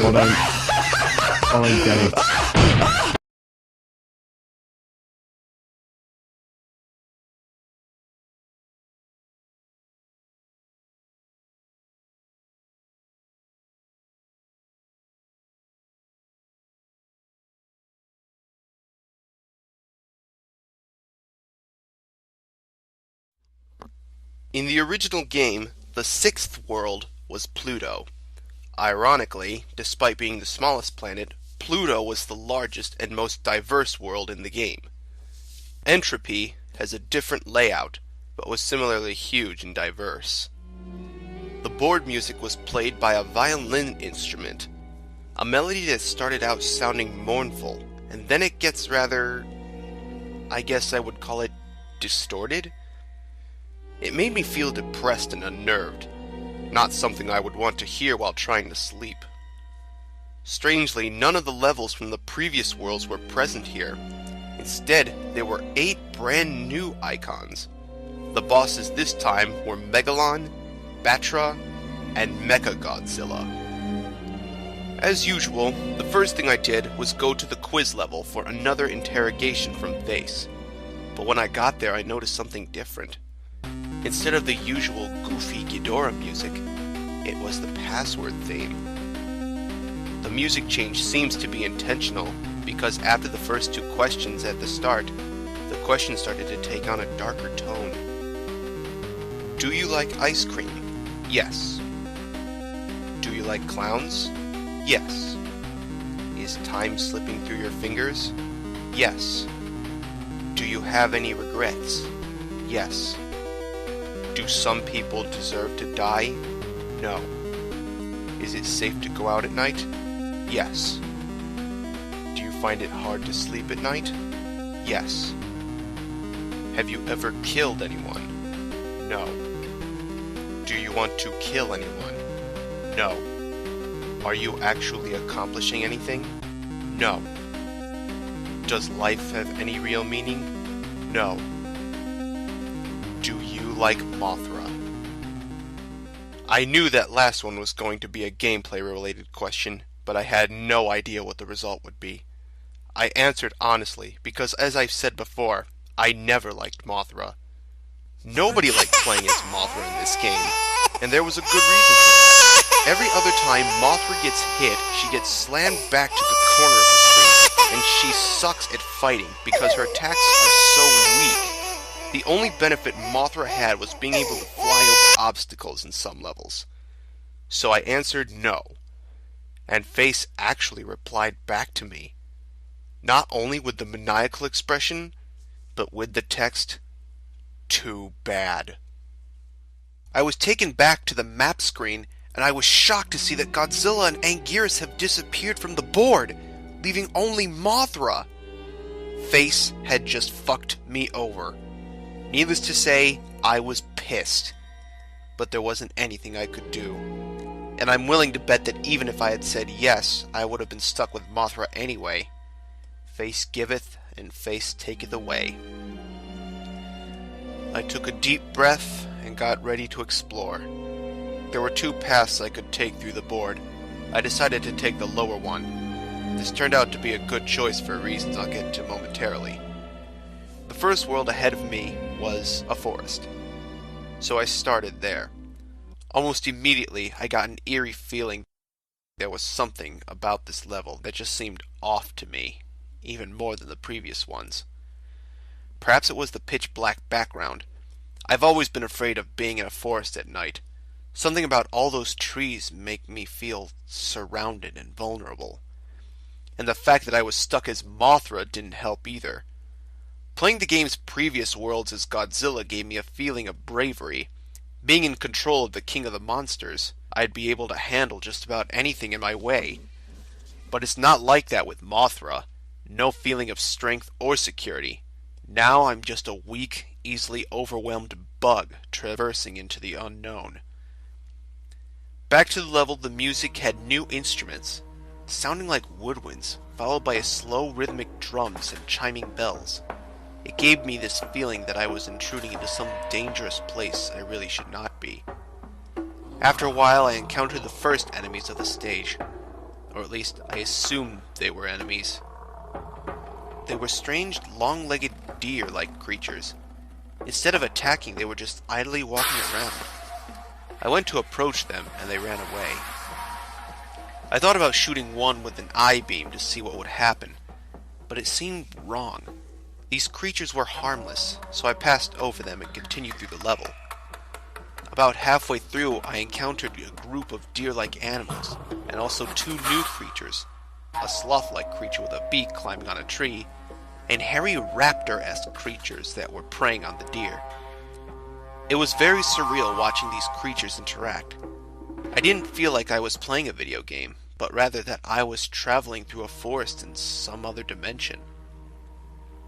Hold on. Oh, I get it. In the original game, the sixth world was Pluto. Ironically, despite being the smallest planet, Pluto was the largest and most diverse world in the game. Entropy has a different layout, but was similarly huge and diverse. The board music was played by a violin instrument, a melody that started out sounding mournful, and then it gets rather, I guess I would call it, distorted? It made me feel depressed and unnerved, not something I would want to hear while trying to sleep. Strangely, none of the levels from the previous worlds were present here. Instead, there were 8 brand new icons. The bosses this time were Megalon, Batra, and Mecha Godzilla. As usual, the first thing I did was go to the quiz level for another interrogation from Face. But when I got there, I noticed something different. Instead of the usual goofy Ghidorah music, it was the password theme. The music change seems to be intentional because after the first 2 questions at the start, the question started to take on a darker tone. Do you like ice cream? Yes. Do you like clowns? Yes. Is time slipping through your fingers? Yes. Do you have any regrets? Yes. Do some people deserve to die? No. Is it safe to go out at night? Yes. Do you find it hard to sleep at night? Yes. Have you ever killed anyone? No. Do you want to kill anyone? No. Are you actually accomplishing anything? No. Does life have any real meaning? No. Do you like Mothra? I knew that last one was going to be a gameplay-related question, but I had no idea what the result would be. I answered honestly, because as I've said before, I never liked Mothra. Nobody liked playing as Mothra in this game, and there was a good reason for that. Every other time Mothra gets hit, she gets slammed back to the corner of the screen, and she sucks at fighting because her attacks are so weak. The only benefit Mothra had was being able to fly over obstacles in some levels. So I answered no, and Face actually replied back to me. Not only with the maniacal expression, but with the text, "Too bad." I was taken back to the map screen, and I was shocked to see that Godzilla and Anguirus have disappeared from the board, leaving only Mothra. Face had just fucked me over. Needless to say, I was pissed. But there wasn't anything I could do. And I'm willing to bet that even if I had said yes, I would have been stuck with Mothra anyway. Face giveth, and face taketh away. I took a deep breath and got ready to explore. There were 2 paths I could take through the board. I decided to take the lower one. This turned out to be a good choice for reasons I'll get to momentarily. The first world ahead of me was a forest, so I started there. Almost immediately, I got an eerie feeling. There was something about this level that just seemed off to me, even more than the previous ones. Perhaps it was the pitch-black background. I've always been afraid of being in a forest at night. Something about all those trees make me feel surrounded and vulnerable. And the fact that I was stuck as Mothra didn't help either. Playing the game's previous worlds as Godzilla gave me a feeling of bravery. Being in control of the king of the monsters, I'd be able to handle just about anything in my way. But it's not like that with Mothra. No feeling of strength or security. Now I'm just a weak, easily overwhelmed bug traversing into the unknown. Back to the level, the music had new instruments, sounding like woodwinds, followed by a slow rhythmic drums and chiming bells. It gave me this feeling that I was intruding into some dangerous place I really should not be. After a while, I encountered the first enemies of the stage, or at least I assumed they were enemies. They were strange, long-legged deer-like creatures. Instead of attacking, they were just idly walking around. I went to approach them, and they ran away. I thought about shooting one with an eye beam to see what would happen, but it seemed wrong. These creatures were harmless, so I passed over them and continued through the level. About halfway through, I encountered a group of deer-like animals, and also two new creatures, a sloth-like creature with a beak climbing on a tree, and hairy raptor-esque creatures that were preying on the deer. It was very surreal watching these creatures interact. I didn't feel like I was playing a video game, but rather that I was traveling through a forest in some other dimension.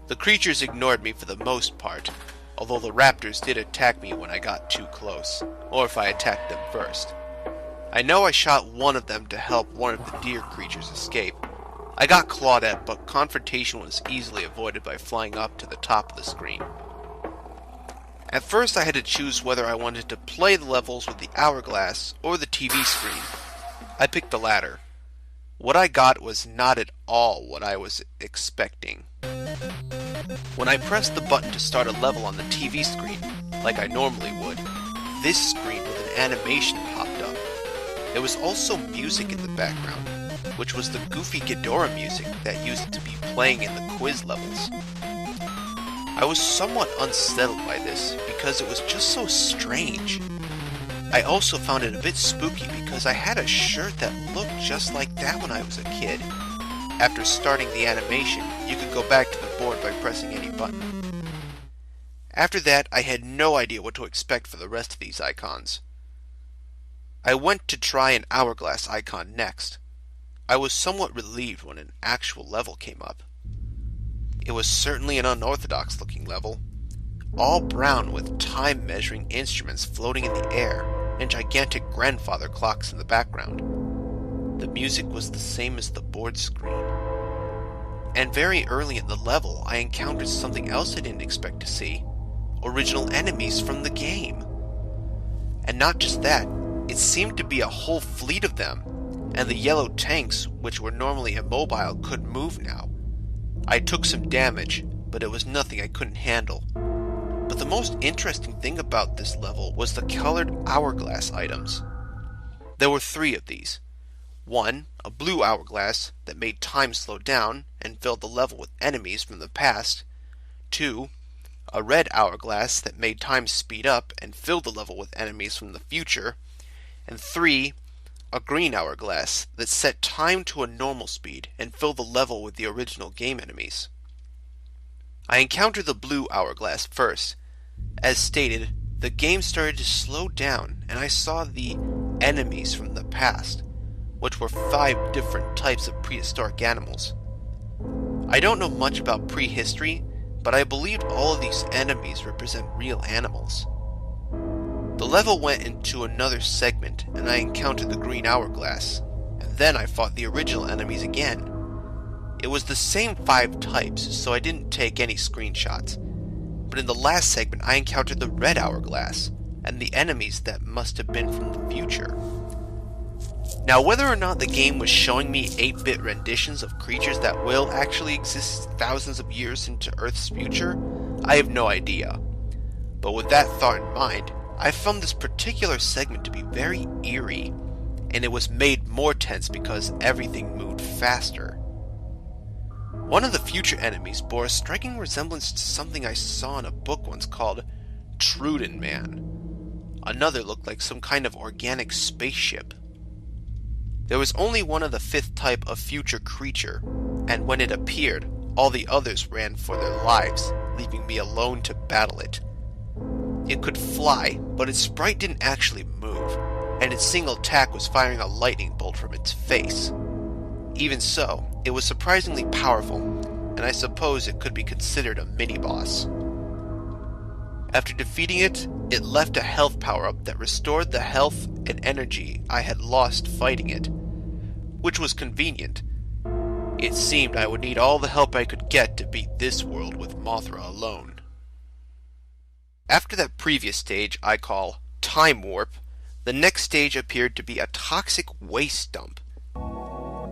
The creatures ignored me for the most part, although the raptors did attack me when I got too close, or if I attacked them first. I know I shot one of them to help one of the deer creatures escape. I got clawed at, but confrontation was easily avoided by flying up to the top of the screen. At first I had to choose whether I wanted to play the levels with the hourglass or the TV screen. I picked the latter. What I got was not at all what I was expecting. When I pressed the button to start a level on the TV screen, like I normally would, this screen with an animation popped up. There was also music in the background, which was the goofy Ghidorah music that used to be playing in the quiz levels. I was somewhat unsettled by this because it was just so strange. I also found it a bit spooky because I had a shirt that looked just like that when I was a kid. After starting the animation, you could go back to the board by pressing any button. After that, I had no idea what to expect for the rest of these icons. I went to try an hourglass icon next. I was somewhat relieved when an actual level came up. It was certainly an unorthodox looking level, all brown with time measuring instruments floating in the air and gigantic grandfather clocks in the background. The music was the same as the board screen. And very early in the level, I encountered something else I didn't expect to see. Original enemies from the game. And not just that, it seemed to be a whole fleet of them, and the yellow tanks, which were normally immobile, could move now. I took some damage, but it was nothing I couldn't handle. But the most interesting thing about this level was the colored hourglass items. There were 3 of these. 1, a blue hourglass that made time slow down and filled the level with enemies from the past. 2, a red hourglass that made time speed up and filled the level with enemies from the future. And 3, a green hourglass that set time to a normal speed and filled the level with the original game enemies. I encountered the blue hourglass first. As stated, the game started to slow down and I saw the enemies from the past, which were 5 different types of prehistoric animals. I don't know much about prehistory, but I believed all of these enemies represent real animals. The level went into another segment and I encountered the green hourglass, and then I fought the original enemies again. It was the same 5 types, so I didn't take any screenshots. But in the last segment I encountered the red hourglass, and the enemies that must have been from the future. Now, whether or not the game was showing me 8-bit renditions of creatures that will actually exist thousands of years into Earth's future, I have no idea. But with that thought in mind, I found this particular segment to be very eerie, and it was made more tense because everything moved faster. One of the future enemies bore a striking resemblance to something I saw in a book once called Truden Man. Another looked like some kind of organic spaceship. There was only one of the 5th type of future creature, and when it appeared, all the others ran for their lives, leaving me alone to battle it. It could fly, but its sprite didn't actually move, and its single attack was firing a lightning bolt from its face. Even so, it was surprisingly powerful, and I suppose it could be considered a mini-boss. After defeating it, it left a health power-up that restored the health and energy I had lost fighting it, which was convenient. It seemed I would need all the help I could get to beat this world with Mothra alone. After that previous stage I call Time Warp, the next stage appeared to be a toxic waste dump.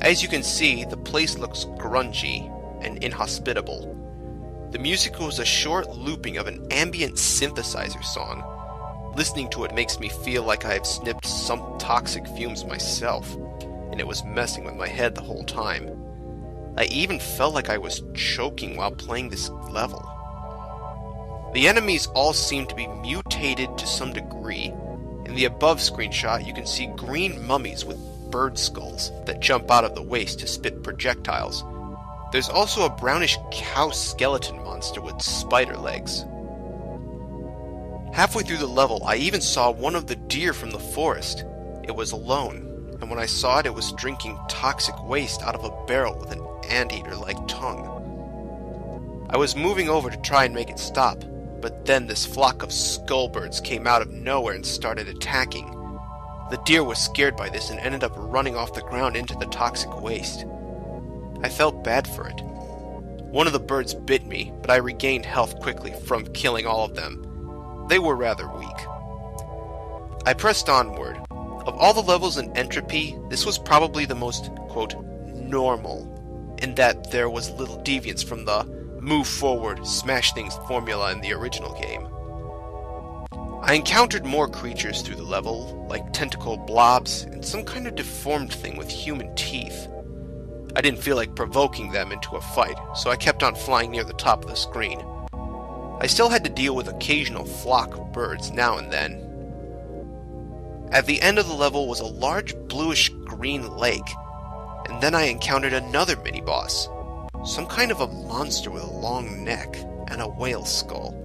As you can see, the place looks grungy and inhospitable. The music was a short looping of an ambient synthesizer song. Listening to it makes me feel like I have sniffed some toxic fumes myself, and it was messing with my head the whole time. I even felt like I was choking while playing this level. The enemies all seem to be mutated to some degree. In the above screenshot, you can see green mummies with bird skulls that jump out of the waste to spit projectiles. There's also a brownish cow skeleton monster with spider legs. Halfway through the level, I even saw one of the deer from the forest. It was alone, and when I saw it, it was drinking toxic waste out of a barrel with an anteater-like tongue. I was moving over to try and make it stop, but then this flock of skullbirds came out of nowhere and started attacking. The deer was scared by this and ended up running off the ground into the toxic waste. I felt bad for it. One of the birds bit me, but I regained health quickly from killing all of them. They were rather weak. I pressed onward. Of all the levels in Entropy, this was probably the most, quote, normal, in that there was little deviance from the move forward, smash things formula in the original game. I encountered more creatures through the level, like tentacle blobs and some kind of deformed thing with human teeth. I didn't feel like provoking them into a fight, so I kept on flying near the top of the screen. I still had to deal with occasional flock of birds now and then. At the end of the level was a large bluish-green lake, and then I encountered another mini-boss, some kind of a monster with a long neck and a whale skull.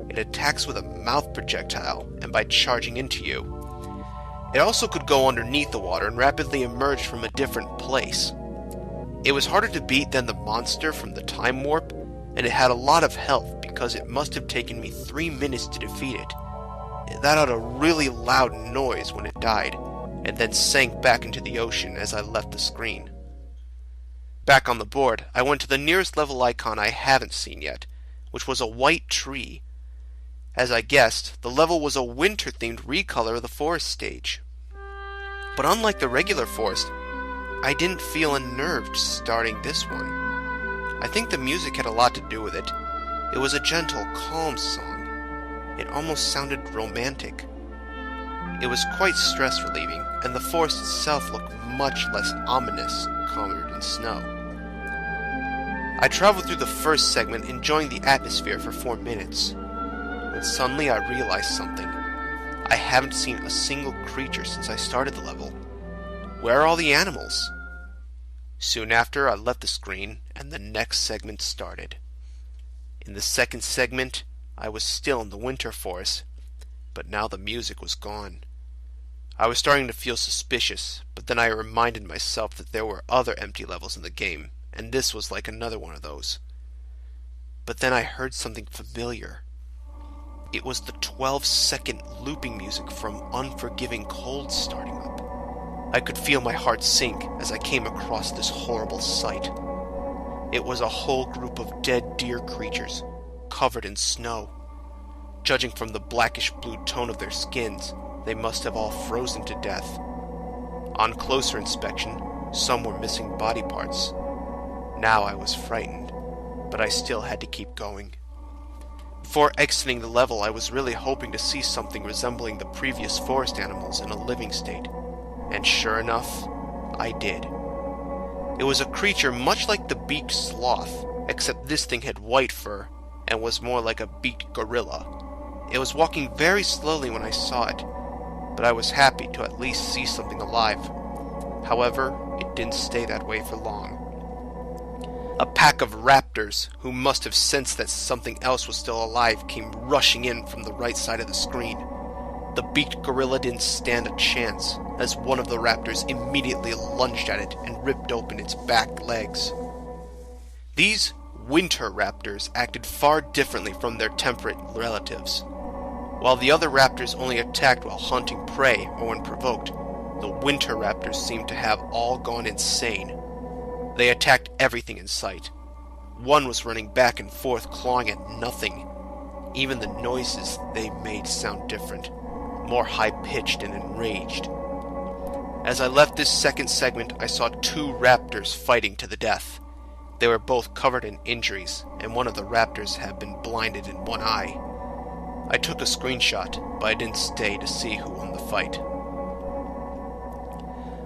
It attacks with a mouth projectile and by charging into you. It also could go underneath the water and rapidly emerge from a different place. It was harder to beat than the monster from the Time Warp, and it had a lot of health because it must have taken me 3 minutes to defeat it. It let out a really loud noise when it died, and then sank back into the ocean as I left the screen. Back on the board, I went to the nearest level icon I haven't seen yet, which was a white tree. As I guessed, the level was a winter-themed recolor of the forest stage. But unlike the regular forest, I didn't feel unnerved starting this one. I think the music had a lot to do with it. It was a gentle, calm song. It almost sounded romantic. It was quite stress-relieving, and the forest itself looked much less ominous, covered in snow. I traveled through the first segment enjoying the atmosphere for 4 minutes. When suddenly I realized something. I haven't seen a single creature since I started the level. Where are all the animals? Soon after, I left the screen, and the next segment started. In the second segment, I was still in the winter forest, but now the music was gone. I was starting to feel suspicious, but then I reminded myself that there were other empty levels in the game, and this was like another one of those. But then I heard something familiar. It was the 12-second looping music from Unforgiving Cold starting up. I could feel my heart sink as I came across this horrible sight. It was a whole group of dead deer creatures, covered in snow. Judging from the blackish-blue tone of their skins, they must have all frozen to death. On closer inspection, some were missing body parts. Now I was frightened, but I still had to keep going. Before exiting the level, I was really hoping to see something resembling the previous forest animals in a living state. And sure enough, I did. It was a creature much like the beaked sloth, except this thing had white fur, and was more like a beaked gorilla. It was walking very slowly when I saw it, but I was happy to at least see something alive. However, it didn't stay that way for long. A pack of raptors, who must have sensed that something else was still alive, came rushing in from the right side of the screen. The beaked gorilla didn't stand a chance, as one of the raptors immediately lunged at it and ripped open its back legs. These winter raptors acted far differently from their temperate relatives. While the other raptors only attacked while hunting prey or when provoked, the winter raptors seemed to have all gone insane. They attacked everything in sight. One was running back and forth, clawing at nothing. Even the noises they made sound different, more high-pitched and enraged. As I left this second segment, I saw two raptors fighting to the death. They were both covered in injuries, and one of the raptors had been blinded in one eye. I took a screenshot, but I didn't stay to see who won the fight.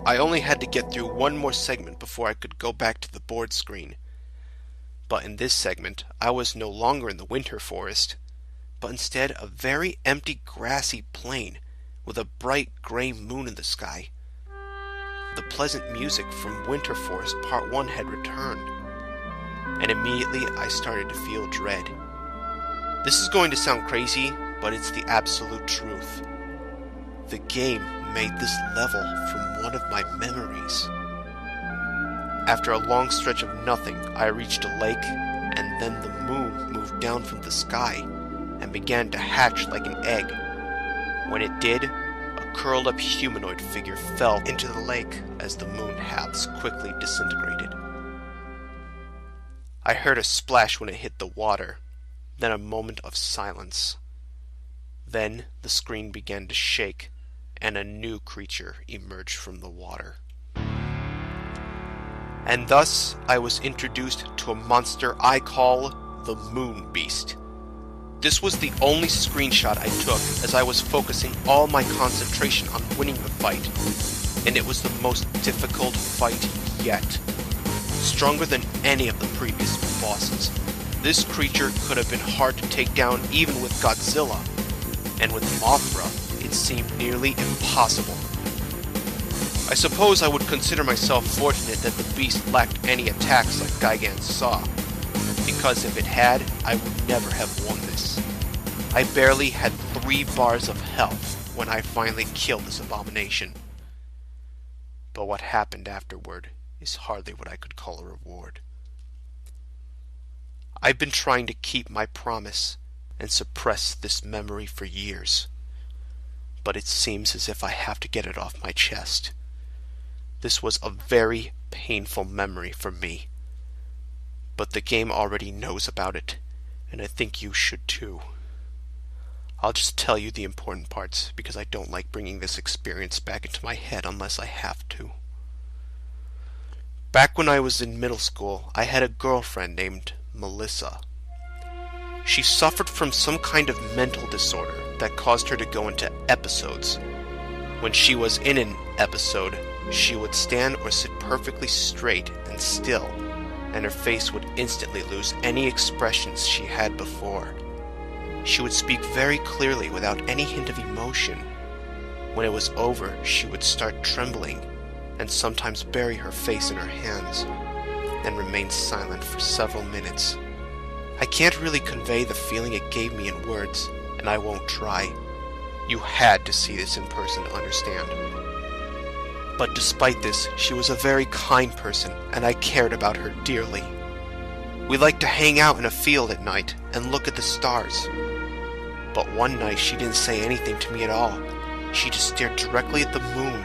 I only had to get through one more segment before I could go back to the board screen. But in this segment, I was no longer in the winter forest, but instead a very empty grassy plain with a bright gray moon in the sky. The pleasant music from Winter Forest Part 1 had returned, and immediately I started to feel dread. This is going to sound crazy, but it's the absolute truth. The game made this level from one of my memories. After a long stretch of nothing, I reached a lake, and then the moon moved down from the sky and began to hatch like an egg. When it did, a curled-up humanoid figure fell into the lake as the moon halves quickly disintegrated. I heard a splash when it hit the water, then a moment of silence. Then the screen began to shake, and a new creature emerged from the water. And thus I was introduced to a monster I call the Moon Beast. This was the only screenshot I took as I was focusing all my concentration on winning the fight, and it was the most difficult fight yet. Stronger than any of the previous bosses, this creature could have been hard to take down even with Godzilla, and with Mothra, it seemed nearly impossible. I suppose I would consider myself fortunate that the beast lacked any attacks like Gigan's saw, because if it had, I would never have won this. I barely had 3 bars of health when I finally killed this abomination. But what happened afterward is hardly what I could call a reward. I've been trying to keep my promise and suppress this memory for years, but it seems as if I have to get it off my chest. This was a very painful memory for me, but the game already knows about it, and I think you should too. I'll just tell you the important parts, because I don't like bringing this experience back into my head unless I have to. Back when I was in middle school, I had a girlfriend named Melissa. She suffered from some kind of mental disorder that caused her to go into episodes. When she was in an episode, she would stand or sit perfectly straight and still, and her face would instantly lose any expressions she had before. She would speak very clearly without any hint of emotion. When it was over, she would start trembling, and sometimes bury her face in her hands, and remain silent for several minutes. I can't really convey the feeling it gave me in words, and I won't try. You had to see this in person to understand. But despite this, she was a very kind person, and I cared about her dearly. We liked to hang out in a field at night and look at the stars. But one night she didn't say anything to me at all. She just stared directly at the moon,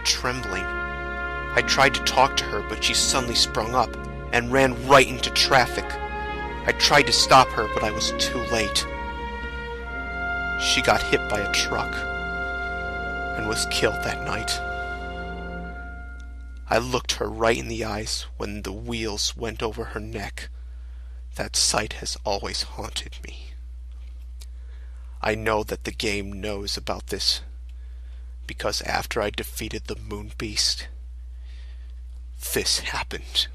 trembling. I tried to talk to her, but she suddenly sprung up and ran right into traffic. I tried to stop her, but I was too late. She got hit by a truck and was killed that night. I looked her right in the eyes when the wheels went over her neck. That sight has always haunted me. I know that the game knows about this, because after I defeated the Moon Beast, this happened.